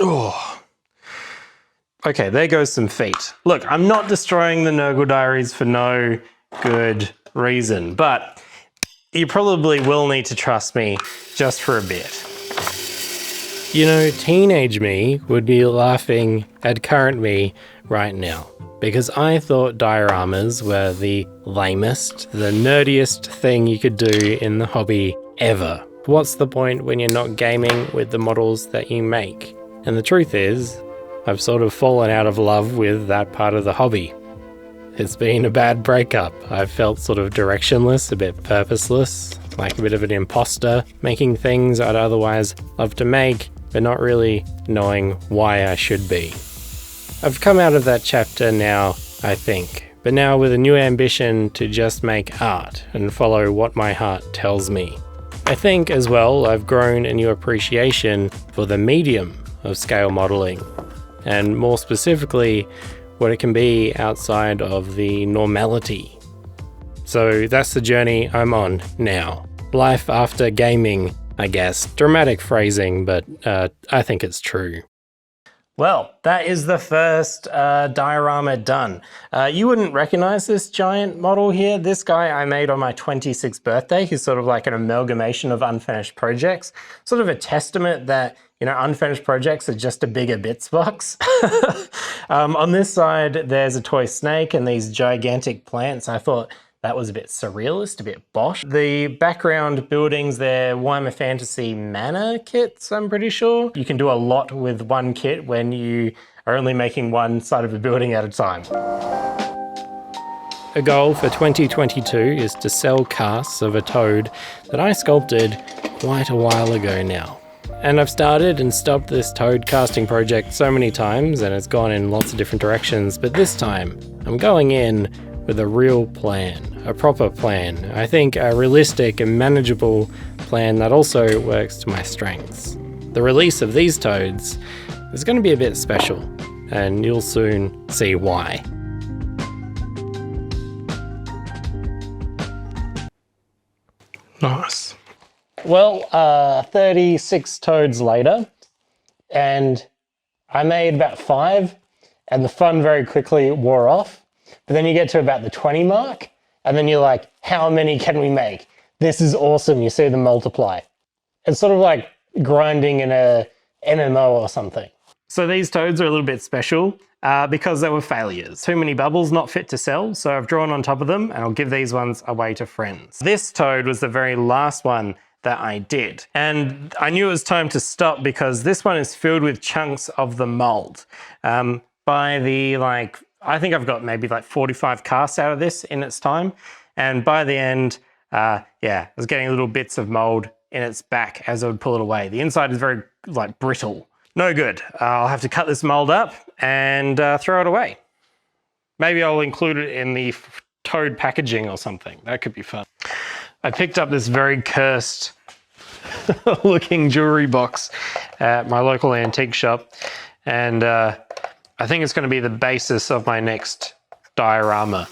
Oh. Okay, there goes some feet. Look, I'm not destroying the Nurgle Diaries for no good reason, but you probably will need to trust me just for a bit. You know, teenage me would be laughing at current me right now, because I thought dioramas were the lamest, the nerdiest thing you could do in the hobby ever. What's the point when you're not gaming with the models that you make? And the truth is, I've sort of fallen out of love with that part of the hobby. It's been a bad breakup. I've felt sort of directionless, a bit purposeless, like a bit of an imposter, making things I'd otherwise love to make, but not really knowing why I should be. I've come out of that chapter now, I think, but now with a new ambition to just make art and follow what my heart tells me. I think as well I've grown a new appreciation for the medium of scale modelling, and more specifically, what it can be outside of the normality. So that's the journey I'm on now. Life after gaming, I guess. Dramatic phrasing, but I think it's true. Well, that is the first diorama done. You wouldn't recognize this giant model here. This guy I made on my 26th birthday. He's sort of like an amalgamation of unfinished projects. Sort of a testament that, you know, unfinished projects are just a bigger bits box. On this side, there's a toy snake and these gigantic plants. I thought that was a bit surrealist, a bit Bosch. The background buildings, they're Warhammer Fantasy Manor kits, I'm pretty sure. You can do a lot with one kit when you are only making one side of a building at a time. A goal for 2022 is to sell casts of a toad that I sculpted quite a while ago now. And I've started and stopped this toad casting project so many times and it's gone in lots of different directions, but this time I'm going in with a real plan, a proper plan. I think a realistic and manageable plan that also works to my strengths. The release of these toads is going to be a bit special, and you'll soon see why. Nice. Well, 36 toads later, and I made about 5, and the fun very quickly wore off. But then you get to about the 20 mark, and then you're like, how many can we make? This is awesome. You see them multiply. It's sort of like grinding in a MMO or something. So these toads are a little bit special because they were failures. Too many bubbles, not fit to sell, so I've drawn on top of them, and I'll give these ones away to friends. This toad was the very last one that I did. And I knew it was time to stop because this one is filled with chunks of the mold. By the, I think I've got maybe like 45 casts out of this in its time. And by the end, yeah, I was getting little bits of mold in its back as I would pull it away. The inside is very brittle. No good. I'll have to cut this mold up and throw it away. Maybe I'll include it in the toad packaging or something. That could be fun. I picked up this very cursed looking jewelry box at my local antique shop, and I think it's going to be the basis of my next diorama.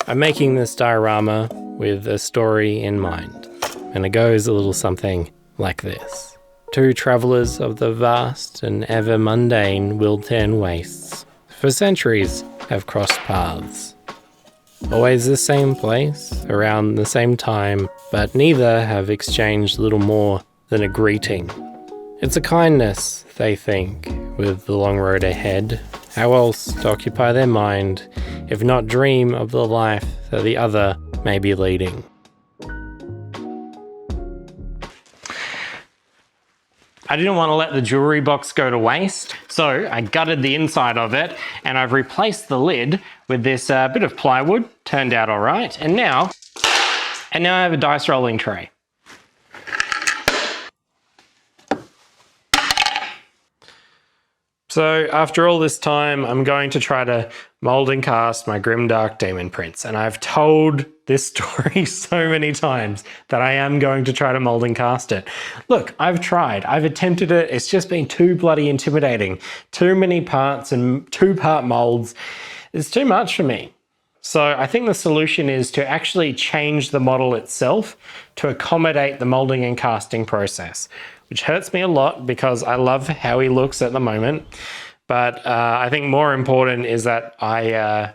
I'm making this diorama with a story in mind, and it goes a little something like this. 2 travellers of the vast and ever mundane Wiltern wastes for centuries have crossed paths. Always the same place, around the same time, but neither have exchanged little more than a greeting. It's a kindness, they think, with the long road ahead. How else to occupy their mind, if not dream of the life that the other may be leading? I didn't want to let the jewelry box go to waste, so I gutted the inside of it and I've replaced the lid with this bit of plywood. Turned out all right. And now I have a dice rolling tray. So after all this time, I'm going to try to mold and cast my Grimdark Demon Prince. And I've told this story so many times that I am going to try to mold and cast it. Look, I've tried, I've attempted it. It's just been too bloody intimidating. Too many parts and 2-part molds. It's too much for me. So I think the solution is to actually change the model itself to accommodate the molding and casting process, which hurts me a lot because I love how he looks at the moment. But I think more important is that I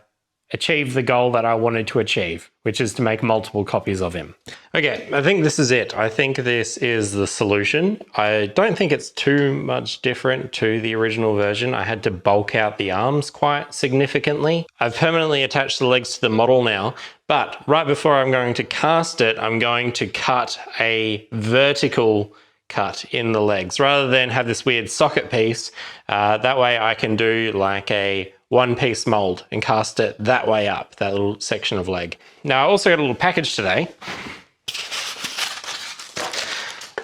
achieve the goal that I wanted to achieve, which is to make multiple copies of him. Okay, I think this is it. I think this is the solution. I don't think it's too much different to the original version. I had to bulk out the arms quite significantly. I've permanently attached the legs to the model now, but right before I'm going to cast it, I'm going to cut a vertical cut in the legs rather than have this weird socket piece. That way I can do like a one-piece mold and cast it that way up, that little section of leg. Now I also got a little package today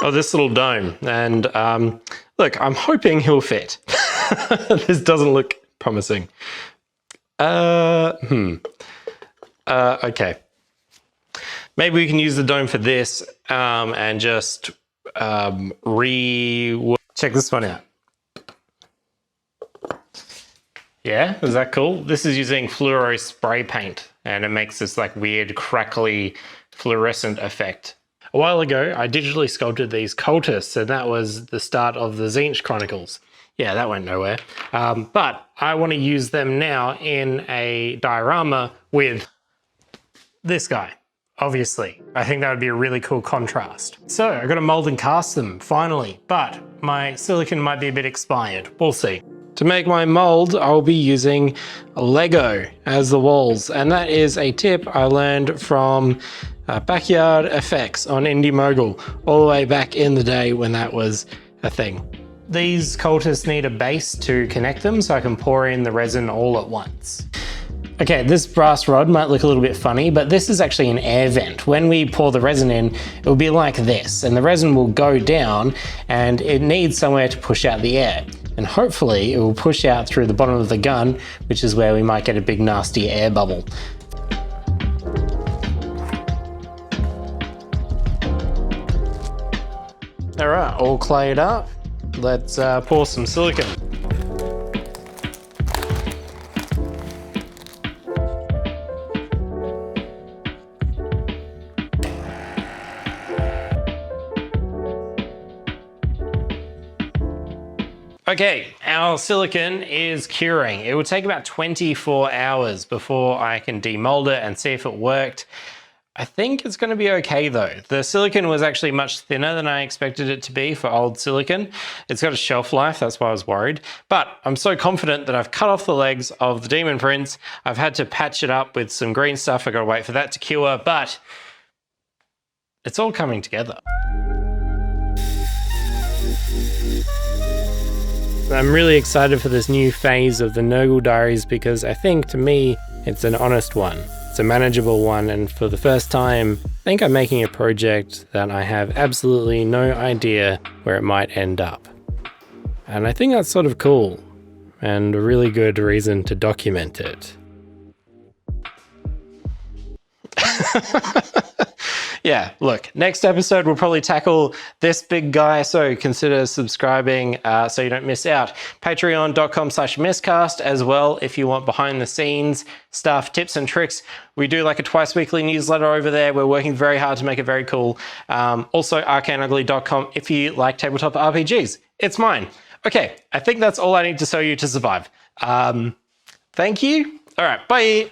of this little dome, and look, I'm hoping he'll fit. This doesn't look promising. Okay. Maybe we can use the dome for this and just check this one out. Yeah, is that cool? This is using fluoro spray paint, and it makes this like weird crackly fluorescent effect. A while ago, I digitally sculpted these cultists, and that was the start of the Tzeentch Chronicles. Yeah, that went nowhere. But I want to use them now in a diorama with this guy. Obviously, I think that would be a really cool contrast. So I got to mold and cast them finally, but my silicone might be a bit expired. We'll see. To make my mold, I'll be using Lego as the walls, and that is a tip I learned from Backyard Effects on Indiemogle all the way back in the day when that was a thing. These cultists need a base to connect them, so I can pour in the resin all at once. Okay, this brass rod might look a little bit funny, but this is actually an air vent. When we pour the resin in, it will be like this, and the resin will go down, and it needs somewhere to push out the air. And hopefully it will push out through the bottom of the gun, which is where we might get a big nasty air bubble. All right, all clayed up. Let's pour some silicone. Okay, our silicone is curing. It will take about 24 hours before I can demold it and see if it worked. I think it's going to be okay though. The silicone was actually much thinner than I expected it to be for old silicone. It's got a shelf life, that's why I was worried. But I'm so confident that I've cut off the legs of the Demon Prince. I've had to patch it up with some green stuff. I've got to wait for that to cure, but it's all coming together. I'm really excited for this new phase of the Nurgle Diaries because I think, to me, it's an honest one. It's a manageable one, and for the first time, I think I'm making a project that I have absolutely no idea where it might end up. And I think that's sort of cool, and a really good reason to document it. Yeah, look, next episode we'll probably tackle this big guy, so consider subscribing so you don't miss out. Patreon.com/miscast as well if you want behind the scenes stuff, tips and tricks. We do like a twice weekly newsletter over there. We're working very hard to make it very cool. Also arcaneugly.com if you like tabletop RPGs. It's mine. Okay, I think that's all I need to show you to survive. Thank you. All right, bye.